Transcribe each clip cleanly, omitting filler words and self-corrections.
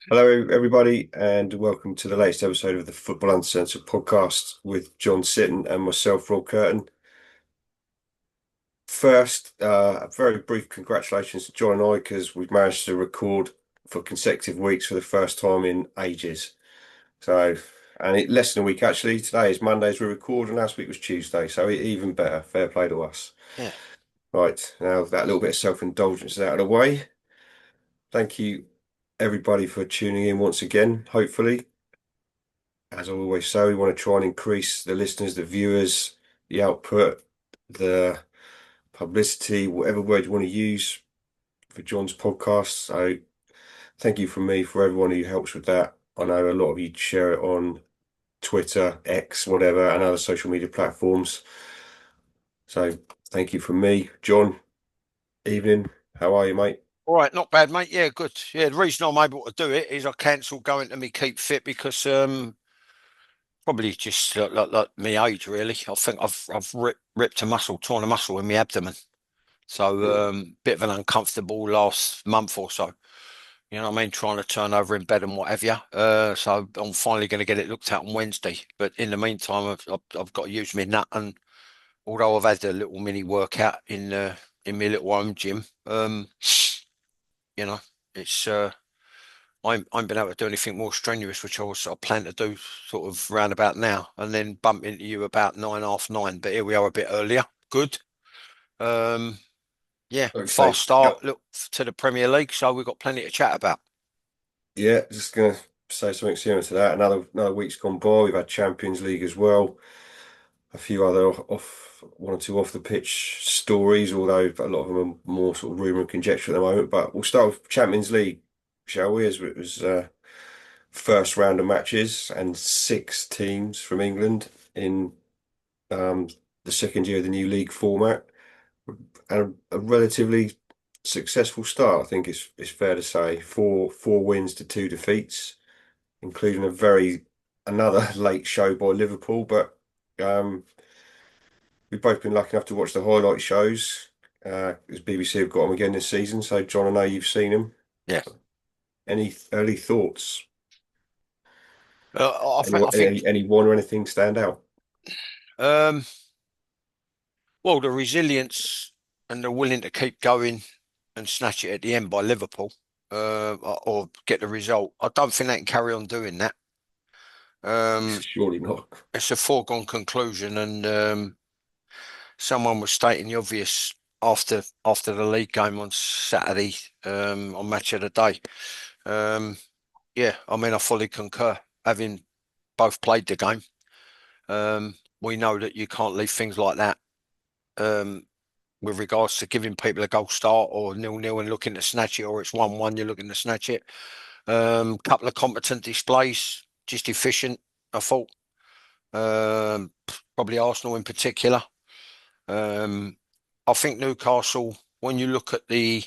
Hello, everybody, and welcome to the latest episode of the Football Uncensored podcast with John Sitton and myself, Rob Kirton. First, a very brief congratulations to John and I because we've managed to record for consecutive weeks for the first time in ages. Less than a week actually. Today is Monday as we record, and last week was Tuesday, so even better. Fair play to us. Yeah. Right, now that little bit of self-indulgence is out of the way. Thank you, everybody, for tuning in once again. Hopefully. As I always say, we want to try and increase the listeners, the viewers, the output, the publicity, whatever word you want to use for John's podcast. So thank you from me for everyone who helps with that. I know a lot of you share it on Twitter, X, whatever, and other social media platforms. So thank you from me. John, evening. How are you, mate? All right, not bad, mate. Yeah, good. Yeah, the reason I'm able to do it is I cancelled going to me keep fit because probably just like me age really. I think I've ripped a muscle, torn a muscle in my abdomen. So Mm. bit of an uncomfortable last month or so. You know what I mean? Trying to turn over in bed and what have you. So I'm finally going to get it looked at on Wednesday. But in the meantime, I've got to use my nut. And although I've had a little mini workout in my little home gym, you know, it's I'm been able to do anything more strenuous, which I plan to do sort of round about now, and then bump into you about nine, half nine. But here we are a bit earlier. Good. Um, yeah, Like I say, fast start. yep. Look to the Premier League, so we've got plenty to chat about. Yeah, just gonna say something similar to that. Another week's gone by. We've had Champions League as well. A few other one or two off the pitch stories, although a lot of them are more sort of rumour and conjecture at the moment. But we'll start with Champions League, shall we? As it was first round of matches and six teams from England in um, the second year of the new league format, and a relatively successful start. I think it's fair to say four wins to two defeats, including another late show by Liverpool, but. We've both been lucky enough to watch the highlight shows, as BBC have got them again this season. So, John, I know you've seen them. Yeah, Any early thoughts? I think I think Any one or anything stand out? um, well, the resilience and the willing to keep going and snatch it at the end by Liverpool, or get the result. I don't think they can carry on doing that. Um, Surely not. it's a foregone conclusion, and someone was stating the obvious after the league game on Saturday, on Match of the Day. Um, yeah, I mean, I fully concur. Having both played the game, we know that you can't leave things like that. Um, with regards to giving people a goal start or nil-nil and looking to snatch it, or it's 1-1, you're looking to snatch it. Couple of competent displays, just efficient, I thought. Um, Probably Arsenal in particular. Um, I think Newcastle, when you look at the,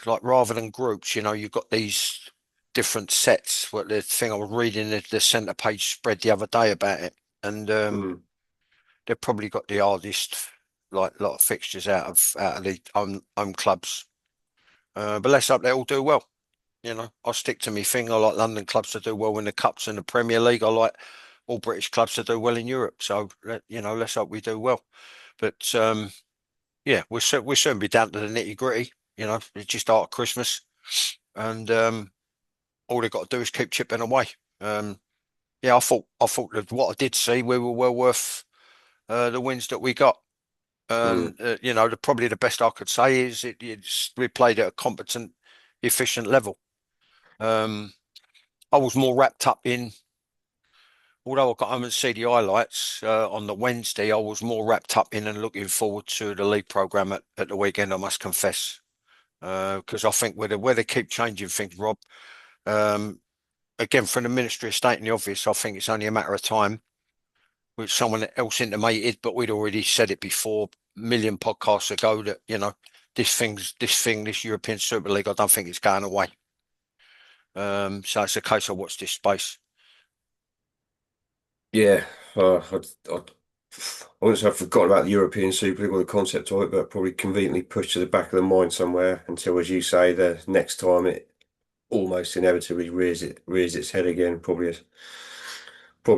like, rather than groups, you've got these different sets. What the thing I was reading the centre page spread the other day about it, and Mm. they've probably got the hardest, like, lot of fixtures out of the home clubs. But let's hope they all do well. I stick to me thing. I like London clubs to do well in the cups and the Premier League. I like all British clubs to do well in Europe. So let's hope we do well. But yeah, we'll soon be down to the nitty gritty. It's just after Christmas, and all they've got to do is keep chipping away. Um, yeah, I thought that what I did see, we were well worth the wins that we got. Mm. Probably the best I could say is we played at a competent, efficient level. Um, I was more wrapped up in, although I got home and see the highlights on the Wednesday, I was more wrapped up in and looking forward to the league program at the weekend, I must confess. Because I think where they keep changing things, Rob, um, again, from the Ministry of State and the obvious, I think it's only a matter of time, which someone else intimated, but we'd already said it before, a million podcasts ago, that, this European Super League, I don't think it's going away. So it's a case of watch this space. Yeah, I wouldn't say I've forgotten about the European Super League or the concept of it, but probably conveniently pushed to the back of the mind somewhere until, as you say, the next time almost inevitably rears its head again. Probably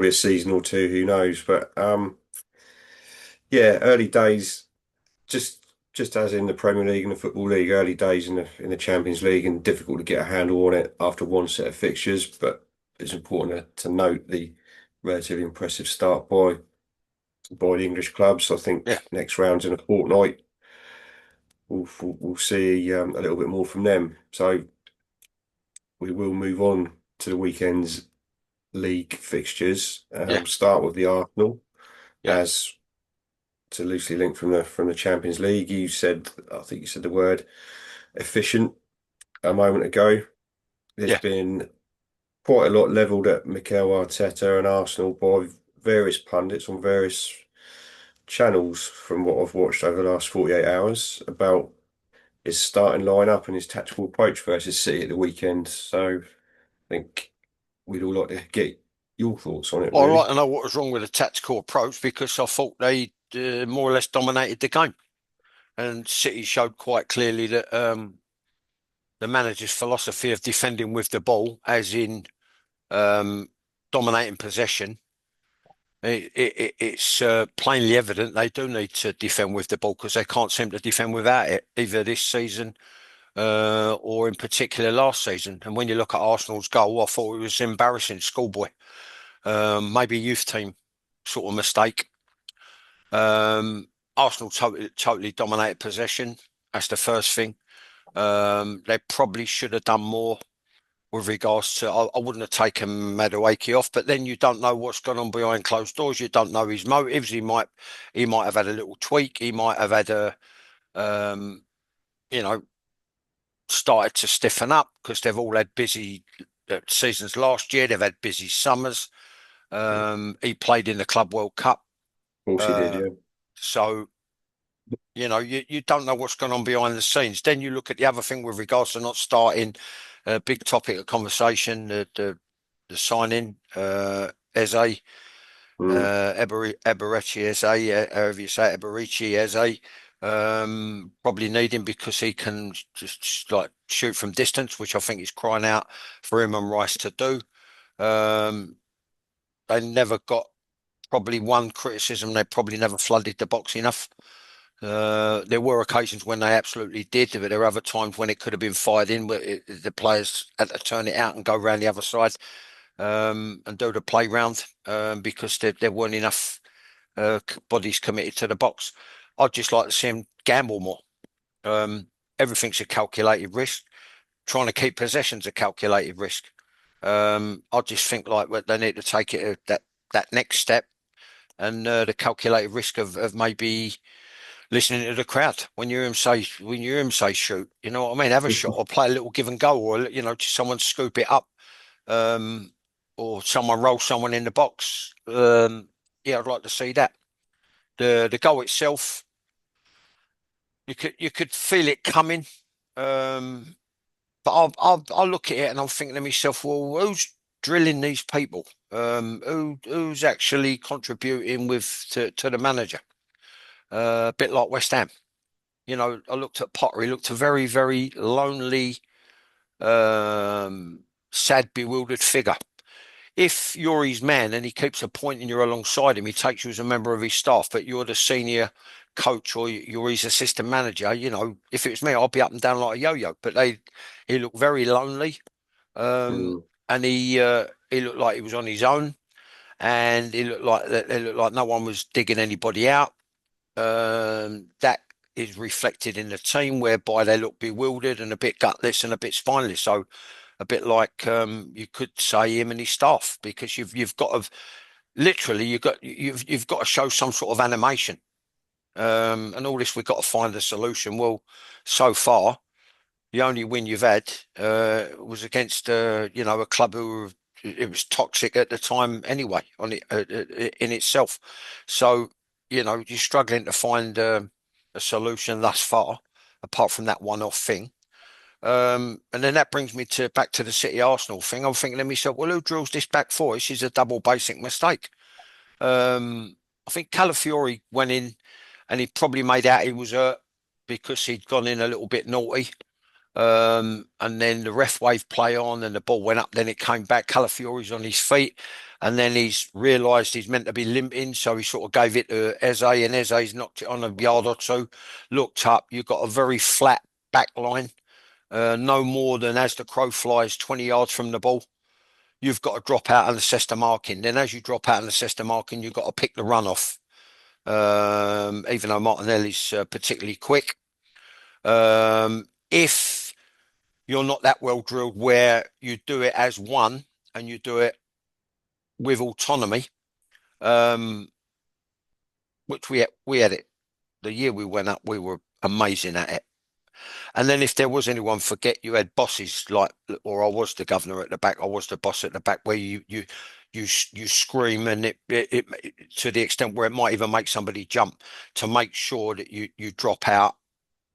a season or two, who knows? But yeah, early days, just as in the Premier League and the Football League, early days in the Champions League, and difficult to get a handle on it after one set of fixtures. But it's important to note the relatively impressive start by the English clubs. I Yeah, think next round's in a fortnight. We'll see a little bit more from them. So we will move on to the weekend's league fixtures. yeah, Start with the Arsenal, yeah, as to loosely linked from the Champions League. I think you said the word efficient a moment ago. There's yeah. been quite a lot levelled at Mikel Arteta and Arsenal by various pundits on various channels from what I've watched over the last 48 hours about his starting lineup and his tactical approach versus City at the weekend. So I think we'd all like to get your thoughts on it, Well, I'd like really. to know what was wrong with the tactical approach because I thought they more or less dominated the game, and City showed quite clearly that the manager's philosophy of defending with the ball, as in um, dominating possession. It's plainly evident they do need to defend with the ball because they can't seem to defend without it, either this season or in particular last season. And when you look at Arsenal's goal, I thought it was embarrassing, schoolboy, maybe youth team sort of mistake. Arsenal totally dominated possession. That's the first thing. They probably should have done more with regards to. I wouldn't have taken Madueke off, but then you don't know what's gone on behind closed doors. You don't know his motives. He might have had a little tweak. He might have had um, you know, started to stiffen up because they've all had busy seasons last year. They've had busy summers. Of He played in the Club World Cup, course he did, uh, yeah. so you don't know what's going on behind the scenes. Then you look at the other thing with regards to not starting a big topic of conversation, the signing, Eze, Mm. Eberechi Eze, however you say it, Eberechi Eze. Probably need him because he can just like shoot from distance, which I think is crying out for him and Rice to do. Um, they never got probably one criticism. They probably never flooded the box enough. There were occasions when they absolutely did, but there were other times when it could have been fired in, but the players had to turn it out and go around the other side and do the play round because there weren't enough bodies committed to the box. I'd just like to see him gamble more. Um, Everything's a calculated risk. Trying to keep possession's a calculated risk. I just think like they need to take it that next step and the calculated risk of maybe listening to the crowd when you hear him say shoot, you know what I mean? Have a shot or play a little give and go, or just someone scoop it up, um, or someone roll someone in the box. Yeah, I'd like to see that. The goal itself, you could feel it coming, um, but I'll look at it and I'm thinking to myself, well, who's drilling these people? Who's actually contributing to the manager? A bit like West Ham. I looked at Potter. He looked a very, very lonely, sad, bewildered figure. If you're his man and he keeps appointing you alongside him, he takes you as a member of his staff, but you're the senior coach or you're his assistant manager, if it was me, I'd be up and down like a yo-yo. But he looked very lonely, um, Mm. and he looked like he was on his own, and he looked like no one was digging anybody out. That is reflected in the team, whereby they look bewildered and a bit gutless and a bit spineless. So a bit like you could say him and his staff, because you've got to literally you've got to show some sort of animation. And all this we've got to find a solution. Well, so far the only win you've had was against a club who were, it was toxic at the time anyway on it in itself. So you're struggling to find a solution thus far, apart from that one-off thing. And then that brings me to back to the City Arsenal thing. I'm thinking to myself, well, who drills this back four? This is a double basic mistake. I think Calafiori went in and he probably made out he was hurt because he'd gone in a little bit naughty. And then the ref wave play on and the ball went up, then it came back. Calafiori's on his feet, and then he's realised he's meant to be limping, so he sort of gave it to Eze, and Eze's knocked it on a yard or two. Looked up, you've got a very flat back line, no more than as the crow flies 20 yards from the ball. You've got to drop out and assess the marking. Then as you drop out and assess the marking, you've got to pick the run off. Even though Martinelli's particularly quick. If you're not that well drilled where you do it as one and you do it with autonomy, um, which we had it the year we went up, we were amazing at it. And then if there was anyone forget, you had bosses like, or I was the governor at the back, I was the boss at the back, where you scream, and it to the extent where it might even make somebody jump, to make sure that you drop out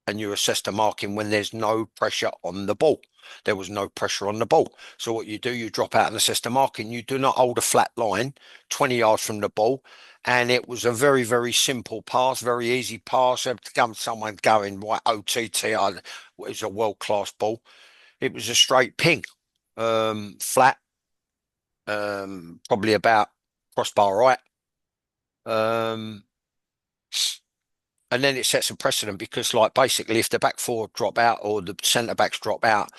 and you assess the marking when there's no pressure on the ball. There was no pressure on the ball. So what you do, you drop out and assess the marking. You do not hold a flat line 20 yards from the ball. And it was a very, very simple pass, very easy pass. Someone going, right, OTT, it was a world-class ball. It was a straight ping, flat, probably about crossbar right. Um, And then it sets a precedent because, like, basically, if the back four drop out or the centre backs drop out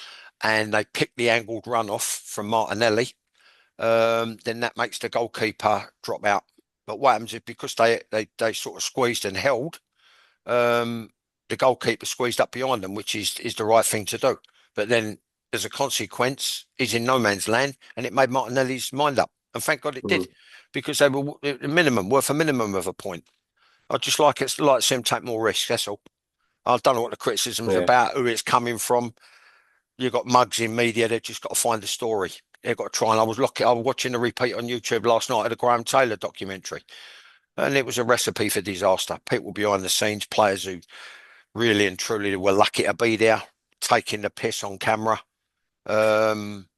and they pick the angled run off from Martinelli, then that makes the goalkeeper drop out. But what happens is, because they sort of squeezed and held, um, the goalkeeper squeezed up behind them, which is the right thing to do. But then, as a consequence, he's in no man's land, and it made Martinelli's mind up. And thank God it did, Mhm. because they were worth a minimum of a point. I just like to see him take more risks. That's all. I don't know what the criticism's Yeah. about, who it's coming from. You've got mugs in media. They've just got to find the story. They've got to try. And I was watching the repeat on YouTube last night of the Graham Taylor documentary, and it was a recipe for disaster. People behind the scenes, players who really and truly were lucky to be there, taking the piss on camera. Um,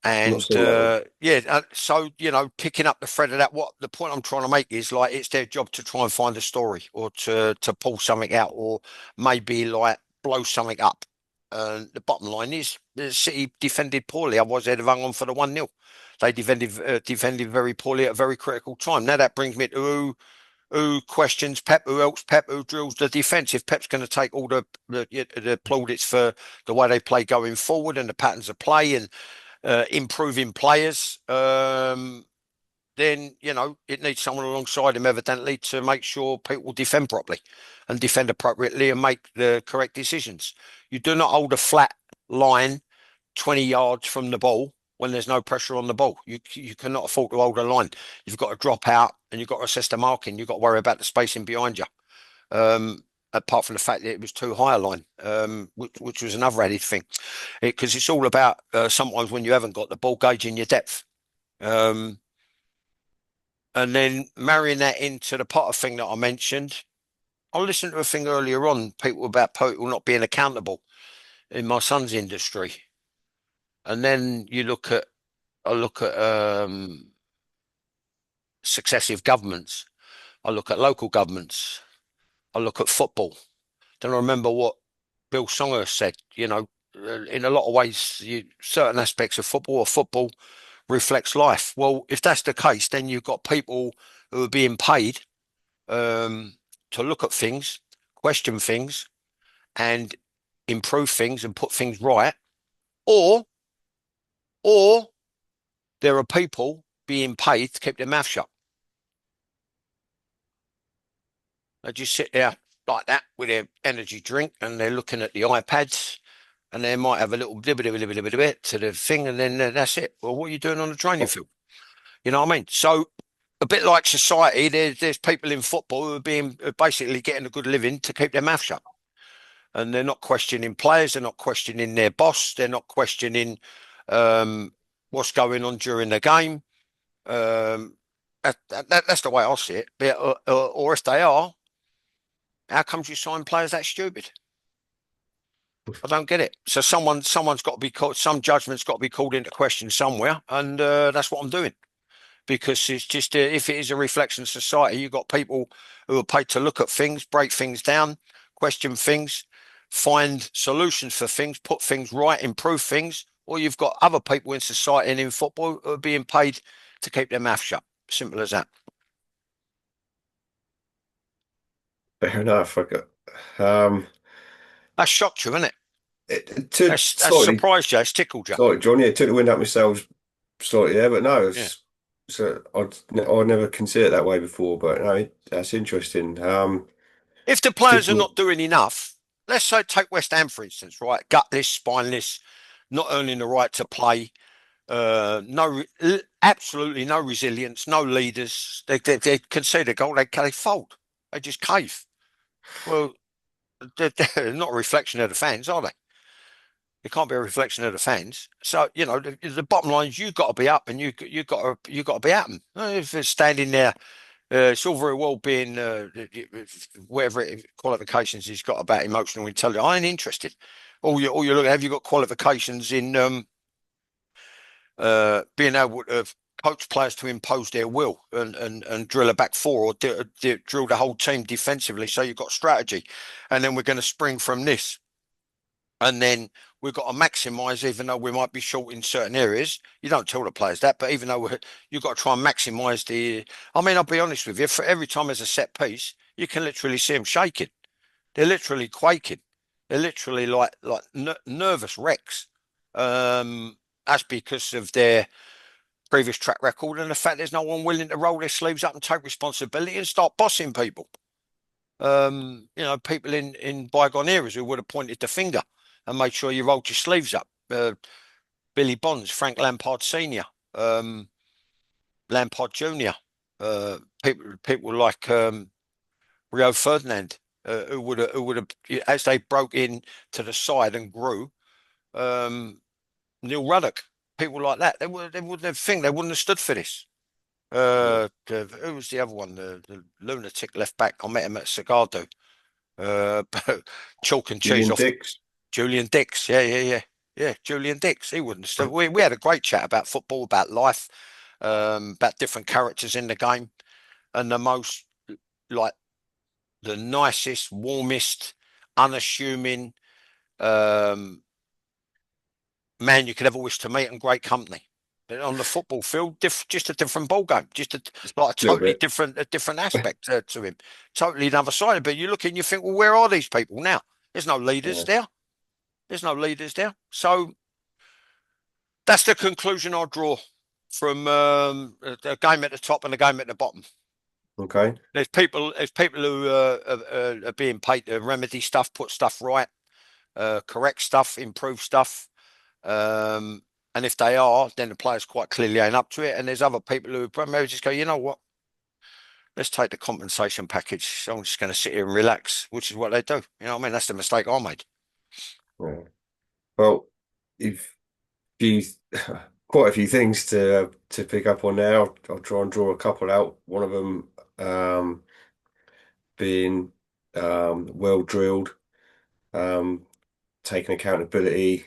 Not And seen that one. yeah, so picking up the thread of that, what the point I'm trying to make is, like, it's their job to try and find a story, or to pull something out, or maybe like blow something up. The bottom line is the City defended poorly, otherwise they'd have hung on for the 1-0. They defended very poorly at a very critical time. Now that brings me to who questions Pep, who helps Pep, who drills the defence. If Pep's going to take all the plaudits for the way they play going forward and the patterns of play and improving players, then it needs someone alongside him, evidently, to make sure people defend properly and defend appropriately and make the correct decisions. You do not hold a flat line 20 yards from the ball when there's no pressure on the ball. You cannot afford to hold a line. You've got to drop out and you've got to assess the marking. You've got to worry about the spacing behind you. Apart from the fact that it was too high a line, which was another added thing, because it's all about sometimes when you haven't got the ball, gauging your depth. Um, and then marrying that into the Potter thing that I mentioned. I listened to a thing earlier on, people about people not being accountable in my son's industry. And then I look at successive governments. I look at local governments. I look at football. Then I remember what Bill Songer said, in a lot of ways, certain aspects of football, or football reflects life. Well, if that's the case, then you've got people who are being paid um, to look at things, question things, and improve things and put things right, or or there are people being paid to keep their mouth shut. They just sit there like that with their energy drink, and they're looking at the iPads, and they might have a little bit to the thing, and then that's it. Well, what are you doing on the training field? You know what I mean? So a bit like society, there's people in football who are basically getting a good living to keep their mouth shut, and they're not questioning players, they're not questioning their boss, they're not questioning um, what's going on during the game. Um, that's the way I see it. Or if they are, how comes you sign players that stupid? I don't get it. So someone's got to be called. Some judgment's got to be called into question somewhere, and that's what I'm doing. Because it's just, if it is a reflection of society, you've got people who are paid to look at things, break things down, question things, find solutions for things, put things right, improve things, or you've got other people in society and in football who are being paid to keep their mouth shut. Simple as that. Fair enough. Um, That's shocked you, isn't it? to That's slightly, surprised you. It's tickled you. slightly, John. Yeah, it took the wind out myself slightly there, but no, Yeah. I'd never considered it that way before. But no, that's interesting. If the It's players are difficult. not doing enough, let's say take West Ham for instance, right? Gutless, spineless, not earning the right to play. No, absolutely no resilience, no leaders. They concede a goal, they fold, they just cave. Well, they're not a reflection of the fans, are they? It can't be a reflection of the fans. So the bottom line is you've got to be up, and you got to be at them. If they're standing there, it's all very well being whatever qualifications he's got about emotional intelligence. I ain't interested. All you look at, have you got qualifications in being able to coach players to impose their will and drill a back four or drill the whole team defensively. So you've got strategy, and then we're going to spring from this, and then we've got to maximise. Even though we might be short in certain areas, you don't tell the players that, but even though you've got to try and maximise the. I mean, I'll be honest with you. For every time there's a set piece, you can literally see them shaking. They're literally quaking. They're literally like nervous wrecks. Um, that's because of their previous track record and the fact there's no one willing to roll their sleeves up and take responsibility and start bossing people. People in bygone eras who would have pointed the finger and made sure you rolled your sleeves up. Billy Bonds, Frank Lampard Senior, Lampard Junior, people like Rio Ferdinand, who would have as they broke in to the side and grew. Um, Neil Ruddock, people like that, they wouldn't have think they wouldn't have stood for this. Who was the other one? The lunatic left back. I met him at Cigardo. Chalk and cheese Julian off Dix. Julian Dix. Yeah, yeah, yeah. Yeah, Julian Dix. He wouldn't have. We had a great chat about football, about life, about different characters in the game, and the most like the nicest, warmest, unassuming um, man you could ever wish to meet, and great company. But on the football field, just a different ball game, like a A little totally bit. different aspect to him, totally another side. But you look and you think, well, where are these people now? There's no leaders Yeah. there. There's no leaders there. So that's the conclusion I draw from the game at the top and the game at the bottom. Okay. There's people who are being paid to remedy stuff, put stuff right, correct stuff, improve stuff. Um, and if they are, then the players quite clearly ain't up to it. And there's other people who maybe just go, you know what? Let's take the compensation package. So I'm just going to sit here and relax, which is what they do. You know what I mean? That's the mistake I made. Yeah. Well, if you quite a few things to pick up on now. I'll try and draw a couple out. One of them being well drilled, um, taking accountability,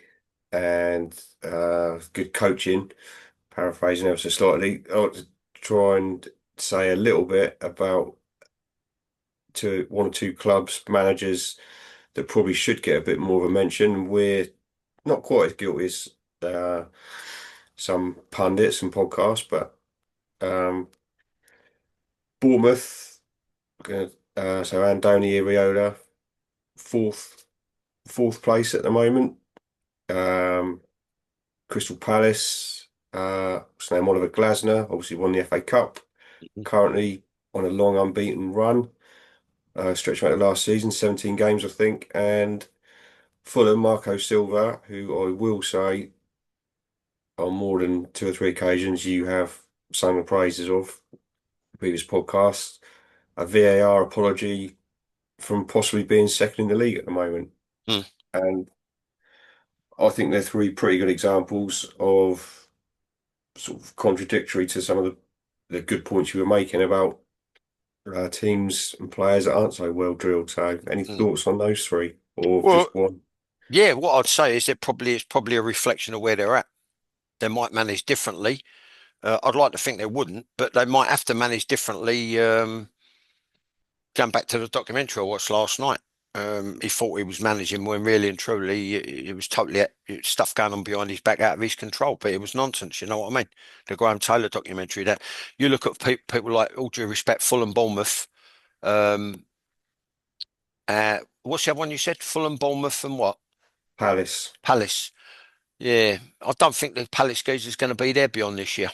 and good coaching. Paraphrasing ever so slightly, I want to try and say a little bit about to one or two clubs, managers that probably should get a bit more of a mention. We're not quite as guilty as uh, some pundits and podcasts, but Bournemouth, so Andoni Iraola, fourth fourth place at the moment. Um, Crystal Palace, what's his name, Oliver Glasner, obviously won the FA Cup, currently on a long unbeaten run, stretching out the last season, 17 games, I think. And Fulham, Marco Silva, who I will say on more than two or three occasions you have sung the praises of previous podcasts, a VAR apology from possibly being second in the league at the moment. Mm. And I think they're three pretty good examples of sort of contradictory to some of the good points you were making about teams and players that aren't so well drilled. So, any Mm. thoughts on those three, or Well, just one? yeah, what I'd say is it's probably a reflection of where they're at. They might manage differently. I'd like to think they wouldn't, but they might have to manage differently. Going back to the documentary I watched last night, He thought he was managing when really and truly it was totally stuff going on behind his back out of his control. But it was nonsense, you know what I mean? The Graham Taylor documentary. That you look at people like, all due respect, Fulham, Bournemouth. Um, what's the other one you said? Fulham, Bournemouth, and what? Palace. Palace. Yeah, I don't think the Palace geezer is going to be there beyond this year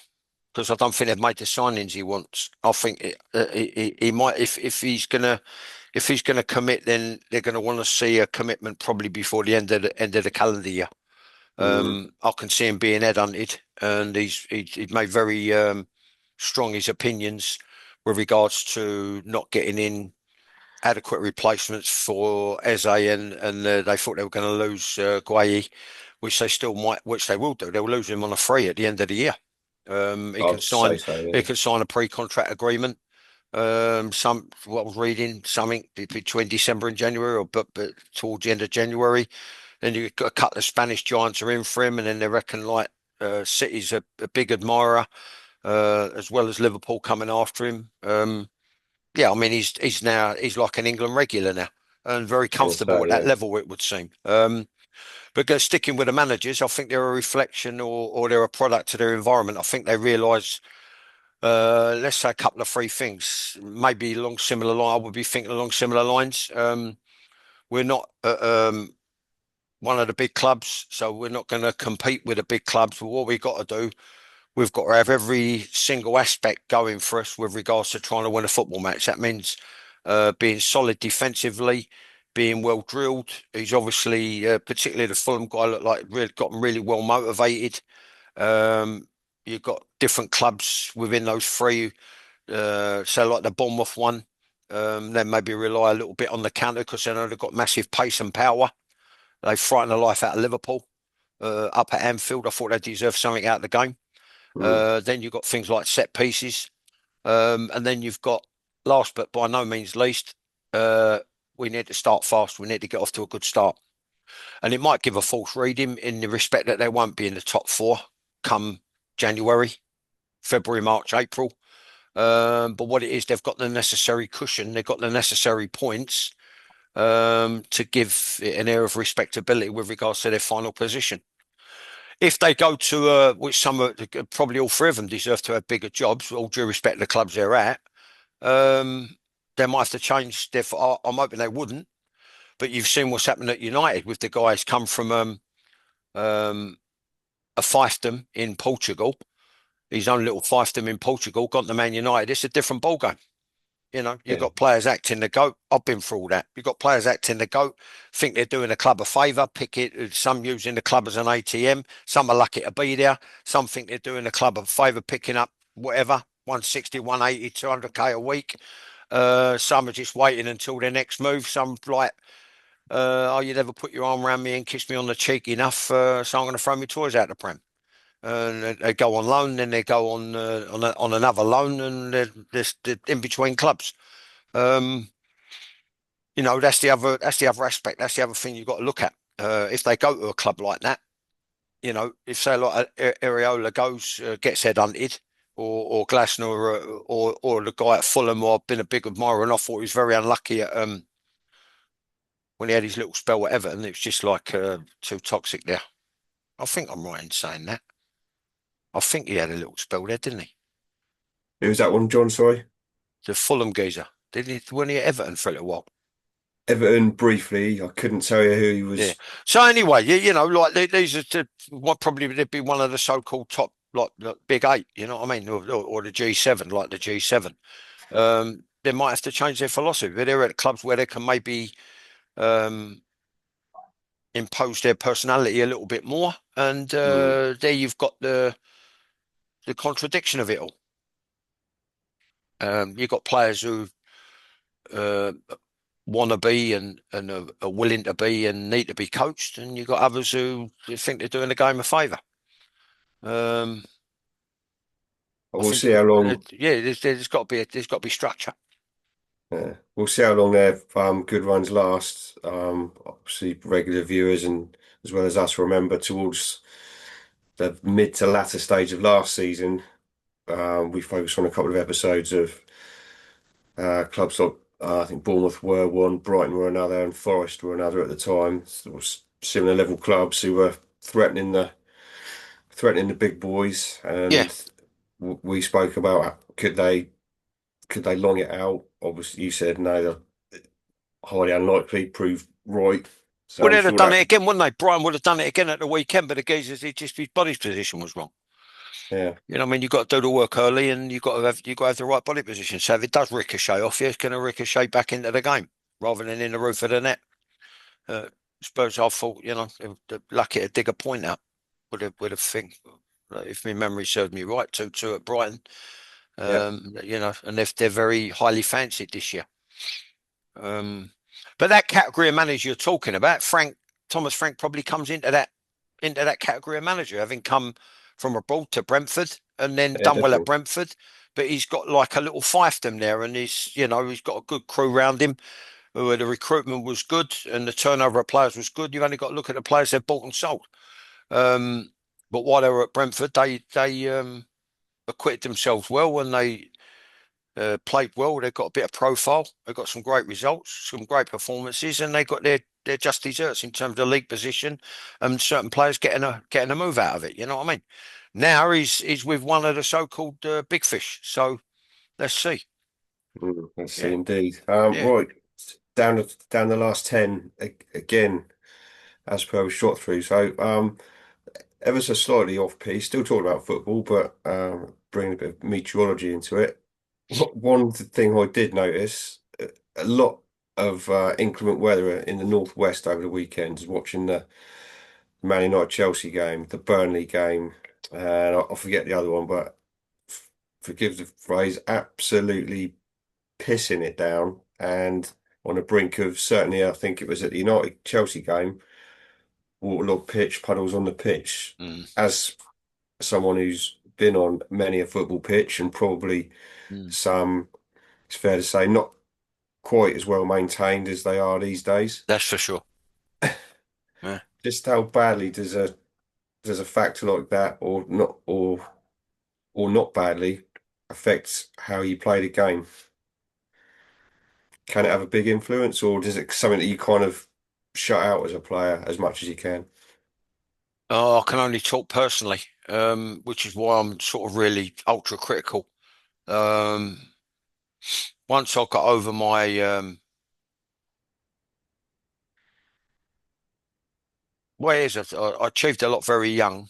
because I don't think they've made the signings he wants. I think he might if he's gonna commit, then they're gonna want to see a commitment probably before the end of the calendar year. Mm. I can see him being headhunted, and he's made very strong his opinions with regards to not getting in adequate replacements for Eze, and they thought they were going to lose Gueye, which they still might, which they will do. They'll lose him on a free at the end of the year. He can I'd say sign so, he yeah. can sign a pre-contract agreement. Some what I was reading, something between December and January, but towards the end of January. Then you've got a couple of Spanish giants are in for him, and then they reckon like City's a big admirer, as well as Liverpool coming after him. Yeah, I mean he's like an England regular now, and very I was comfortable gonna at say, that yeah. level it would seem. But sticking with the managers, I think they're a reflection or they're a product of their environment. I think they realise, let's say a couple of three things, maybe along similar line. I would be thinking along similar lines. We're not one of the big clubs, so we're not going to compete with the big clubs. But what we've got to do, we've got to have every single aspect going for us with regards to trying to win a football match. That means being solid defensively, being well drilled. He's obviously, particularly the Fulham guy, looked like really gotten really well motivated. Um, you've got different clubs within those three. So like the Bournemouth one, then maybe rely a little bit on the counter because they know they've got massive pace and power. They frightened the life out of Liverpool up at Anfield. I thought they deserved something out of the game. Mm. Then you've got things like set pieces. And then you've got, last but by no means least, uh, we need to start fast. We need to get off to a good start. And it might give a false reading in the respect that they won't be in the top four come January, February, March, April. But what it is, they've got the necessary cushion, they've got the necessary points to give it an air of respectability with regards to their final position. If they go to, which probably all three of them deserve to have bigger jobs, all due respect to the clubs they're at, um, they might have to change their. I'm hoping they wouldn't, but you've seen what's happened at United with the guys come from um, a fiefdom in Portugal, his own little fiefdom in Portugal, gone to Man United. It's a different ballgame. You know, you've Yeah. got players acting the goat. I've been through all that. You've got players acting the goat, think they're doing the club a favour, pick it. Some using the club as an ATM. Some are lucky to be there. Some think they're doing the club a favour, picking up whatever, 160, 180, 200K a week. Some are just waiting until their next move. Some like, oh, you never put your arm around me and kiss me on the cheek enough, so I'm going to throw my toys out the Prem. And they go on loan, then they go on another loan, and they're in between clubs. Um, that's the other aspect. That's the other thing you've got to look at. If they go to a club like that, if say like Areola goes, gets headhunted, or Glasner, or the guy at Fulham, who I've been a big admirer, and I thought he was very unlucky at when he had his little spell at Everton. It was just like too toxic there. I think I'm right in saying that. I think he had a little spell there, didn't he? Who was that one, John? Sorry. The Fulham geezer. Did he? When he at Everton for a little while? Everton briefly. I couldn't tell you who he Yeah. was. So anyway, like these are what probably they'd be one of the so-called top like big eight. You know what I mean, or the G7, like the G7. They might have to change their philosophy. But they're at clubs where they can maybe um, impose their personality a little bit more, and Mm. there you've got the contradiction of it all. You've got players who uh, want to be and are willing to be and need to be coached, and you've got others who think they're doing the game a favour. Um, But I we'll think see how long. yeah, there's got to be structure. Yeah, we'll see how long their good runs last. Obviously, regular viewers and as well as us remember towards the mid to latter stage of last season, we focused on a couple of episodes of clubs like I think Bournemouth were one, Brighton were another, and Forest were another at the time. Sort of similar level clubs who were threatening the big boys, Yeah. and we spoke about could they long it out? Obviously, you said no, they're highly unlikely. Proved right, so Well, I'm they'd have sure done it that again, wouldn't they? Brian would have done it again at the weekend, but the geezers, just his body position was wrong. yeah, You know, what I mean, you've got to do the work early, and you've got to have the right body position. So if it does ricochet off you, it's going to ricochet back into the game rather than in the roof of the net. Uh, Spurs, I thought, they're lucky to dig a point out. Would have think, if my memory serves me right, 2-2 at Brighton. yeah, And they're very highly fancied this year. Um, but that category of manager you're talking about, Thomas Frank probably comes into that category of manager, having come from abroad to Brentford and then yeah, done well at definitely. Brentford. But he's got like a little fiefdom there, and he's got a good crew around him. Where the recruitment was good and the turnover of players was good. You've only got to look at the players they've bought and sold. Um, but while they were at Brentford, they acquitted themselves well and they played well. They've got a bit of profile. They've got some great results, some great performances, and they got their just desserts in terms of league position and certain players getting a move out of it. You know what I mean? Now he's with one of the so-called big fish. So let's see. Let's see, Yeah, indeed. yeah. Right, down the last 10 again, as per we shot through. So, ever so slightly off piece, still talking about football, but bringing a bit of meteorology into it. One thing I did notice, a lot of inclement weather in the northwest over the weekend. Watching the Man United Chelsea game, the Burnley game, and I forget the other one, but forgive the phrase, absolutely pissing it down and on the brink of, certainly I think it was at the United Chelsea game, waterlogged pitch, puddles on the pitch. Mm, As someone who's been on many a football pitch and probably mm. some, it's fair to say, not quite as well maintained as they are these days. That's for sure. Yeah. Just how badly does a factor like that, or not badly, affect how you play the game? Can it have a big influence, or is it something that you kind of shut out as a player as much as you can? Oh, I can only talk personally, which is why I'm sort of really ultra critical. Um, Once I got over my well, it is, I achieved a lot very young.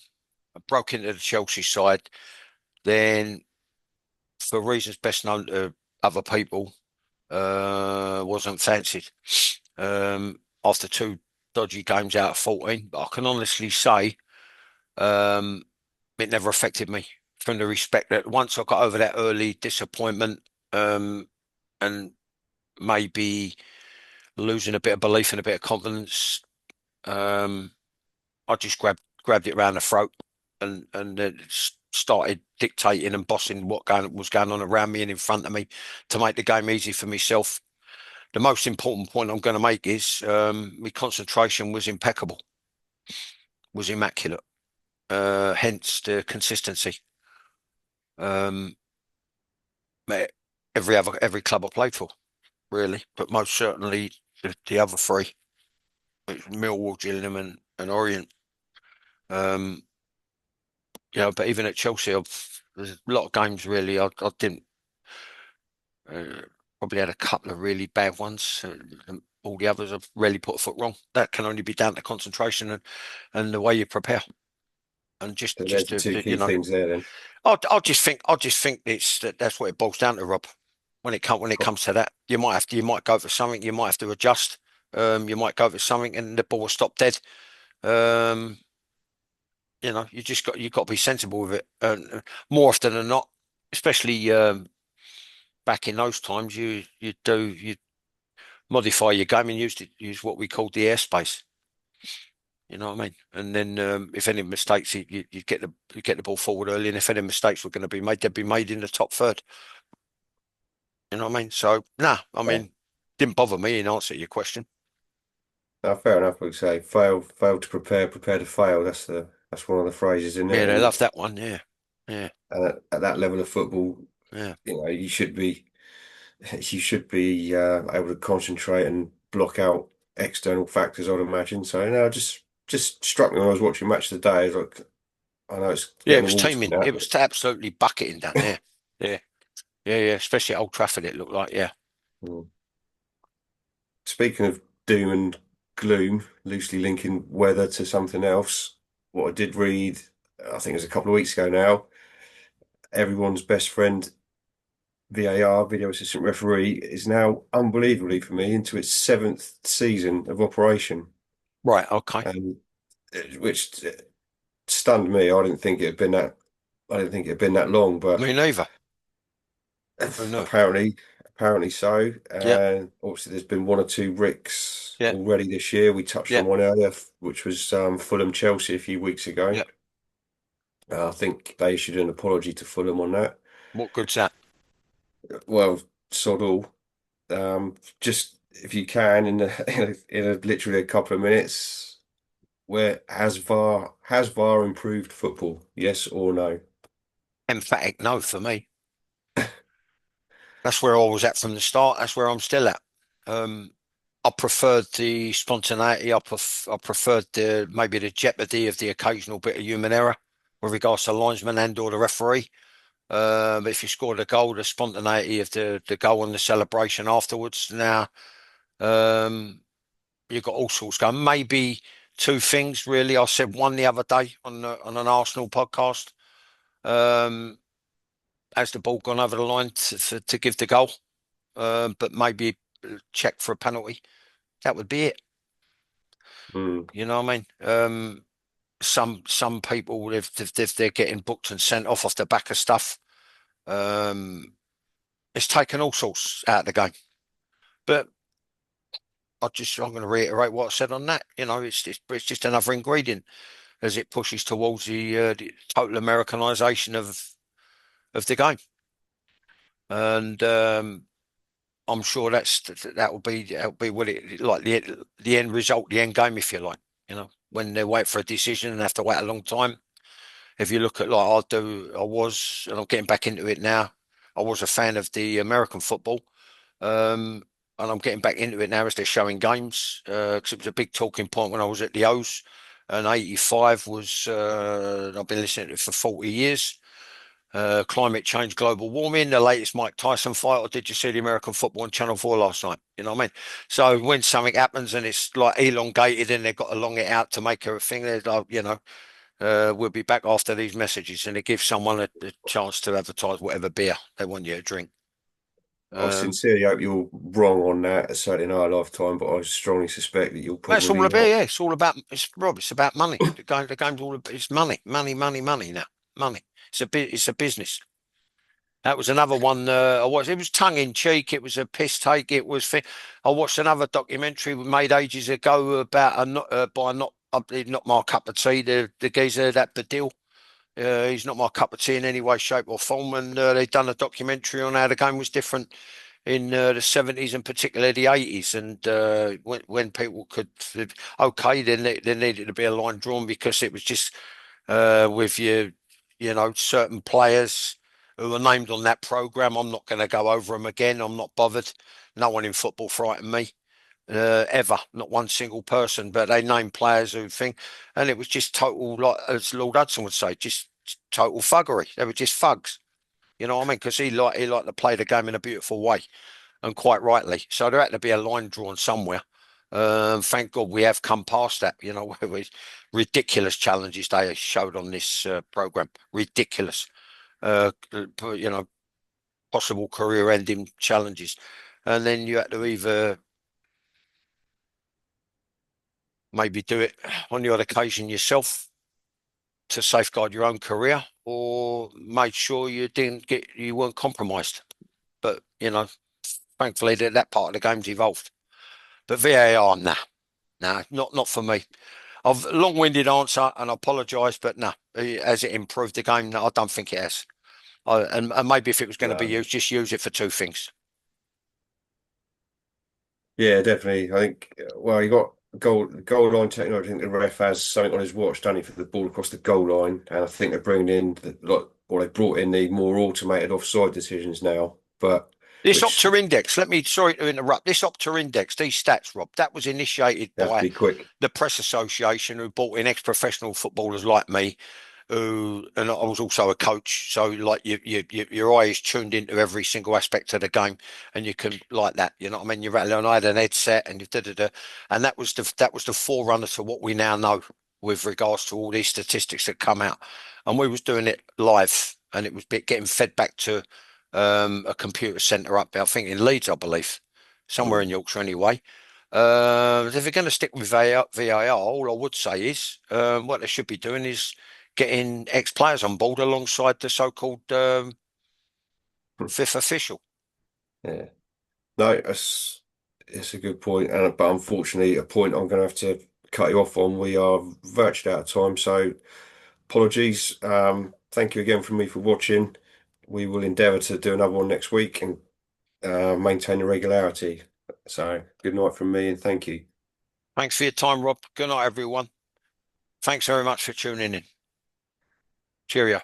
I broke into the Chelsea side. Then, for reasons best known to other people, wasn't fancied. After two dodgy games out of 14, but I can honestly say, um, it never affected me from the respect that once I got over that early disappointment, um, and maybe losing a bit of belief and a bit of confidence, um, I just grabbed it around the throat and then started dictating and bossing what was going on around me and in front of me to make the game easy for myself. The most important point I'm going to make is my concentration was impeccable, was immaculate. Hence the consistency. Um, every club I played for, really, but most certainly the other three, Millwall, Gillingham, and Orient. Um, but even at Chelsea, there's a lot of games really I didn't. Uh, Probably had a couple of really bad ones. And all the others have really put a foot wrong. That can only be down to concentration and the way you prepare. And So just there's the to, two key things there then. I just think that's what it boils down to, Rob. When it comes to that, you might go for something, you might have to adjust. You might go for something, and the ball will stop dead. Um, you got to be sensible with it. More often than not, especially back in those times, you modify your game and use what we called the airspace. You know what I mean? And then if any mistakes, you get the ball forward early, and if any mistakes were going to be made, they'd be made in the top third. You know what I mean? So nah, I Yeah. mean, didn't bother me in answer to your question. Fair enough, we say fail to prepare, prepare to fail. That's one of the phrases in Yeah, it, they love that one. Yeah, yeah, and at that level of football, yeah. you should be. you should be able to concentrate and block out external factors, I'd imagine. So no, just struck me when I was watching match today. It's like I know it's Yeah, it getting was towards teeming. that, It was absolutely bucketing down there. Yeah, yeah, yeah. Especially at Old Trafford, it looked like. Yeah. but speaking of doom and gloom, loosely linking weather to something else, what I did read, I think it was a couple of weeks ago now, everyone's best friend, VAR, video assistant referee, is now unbelievably for me into its seventh season of operation, Right. Okay. and which stunned me. I didn't think it had been that. I didn't think it had been that long, but Me neither. Who knew? apparently so. Yeah. And obviously, there's been one or two ricks Yeah. already this year. We touched Yeah. on one earlier, which was Fulham Chelsea a few weeks ago. Yeah. I think they issued an apology to Fulham on that. What good's that? Well, sod all. Just if you can, in a literally a couple of minutes, where has VAR improved football? Yes or no? Emphatic no for me. That's where I was at from the start. That's where I'm still at. Um, I preferred the spontaneity. I preferred the maybe the jeopardy of the occasional bit of human error with regards to linesman and or the referee. But if you scored a goal, the spontaneity of the goal and the celebration afterwards. Now, um, you've got all sorts going. Maybe two things really. I said one the other day on an Arsenal podcast. Um, has the ball gone over the line to give the goal? But maybe check for a penalty. That would be it. Hmm. You know what I mean? Some people if they're getting booked and sent off the back of stuff, um, it's taken all sorts out of the game. But I'm going to reiterate what I said on that. You know, it's just another ingredient as it pushes towards the total Americanization of the game, and I'm sure that will be what it like the end result, the end game, if you like. You know, when they wait for a decision and have to wait a long time. If you look at like I was, and I'm getting back into it now. I was a fan of the American football, um, and I'm getting back into it now as they're showing games. Because it was a big talking point when I was at the O's, and '85 was. I've been listening to it for 40 years. Climate change, global warming, the latest Mike Tyson fight, or did you see the American football on Channel 4 last night? You know what I mean? So when something happens and it's like elongated and they've got to long it out to make a thing, they're like, we'll be back after these messages, and it gives someone a chance to advertise whatever beer they want you to drink. I Um, sincerely hope you're wrong on that, certainly in our lifetime, but I strongly suspect that you'll that's probably all be about, not. yeah, it's all about, it's Rob, it's about money. The game's all about, it's money, money, money, money now. Money. It's a business. That was another one. I watched. It was tongue in cheek. It was a piss take. I watched another documentary we made ages ago about a not by not my cup of tea. The geezer that Badil. He's not my cup of tea in any way, shape, or form. And they've done a documentary on how the game was different in the 70s and particularly the 80s. And when people could, okay, then there needed to be a line drawn because it was just with certain players who were named on that program. I'm not going to go over them again. I'm not bothered. No one in football frightened me ever, not one single person. But they named players who think, and it was just total, like as Lord Hudson would say, just total thuggery. They were just thugs. You know what I mean? Because he liked to play the game in a beautiful way, and quite rightly. So there had to be a line drawn somewhere. Thank God we have come past that. You know, with ridiculous challenges they showed on this program, ridiculous. You know, possible career-ending challenges, and then you had to either maybe do it on the odd occasion yourself to safeguard your own career, or made sure you weren't compromised. But thankfully that part of the game's evolved. But VAR, nah, not for me. I've a long-winded answer, and I apologise, but no, has it improved the game? No, I don't think it has. And maybe if it was going to be No. used, just use it for two things. Yeah, definitely. I think, well, you got goal line technology. I think the ref has something on his watch, don't he, for the ball across the goal line. And I think they're bringing in, they brought in the more automated offside decisions now. But This which Opta Index, sorry to interrupt. This Opta Index, these stats, Rob, that was initiated you have to by be quick. the Press Association, who brought in ex-professional footballers like me, who, and I was also a coach. So like your eye is tuned into every single aspect of the game, and you can like that. You know what I mean? You're rattling on. I had an headset, and you da da da, and that was the forerunner to what we now know with regards to all these statistics that come out. And we was doing it live, and it was getting fed back to a computer centre up there, I think in Leeds, I believe, somewhere Mm. in Yorkshire anyway. If they're going to stick with VAR, all I would say is what they should be doing is getting ex-players on board alongside the so-called fifth official. Yeah. No, it's a good point, and but unfortunately, a point I'm going to have to cut you off on. We are virtually out of time, so apologies. Thank you again from me for watching. We will endeavour to do another one next week and maintain the regularity. So, good night from me, and thank you. Thanks for your time, Rob. Good night, everyone. Thanks very much for tuning in. Cheerio.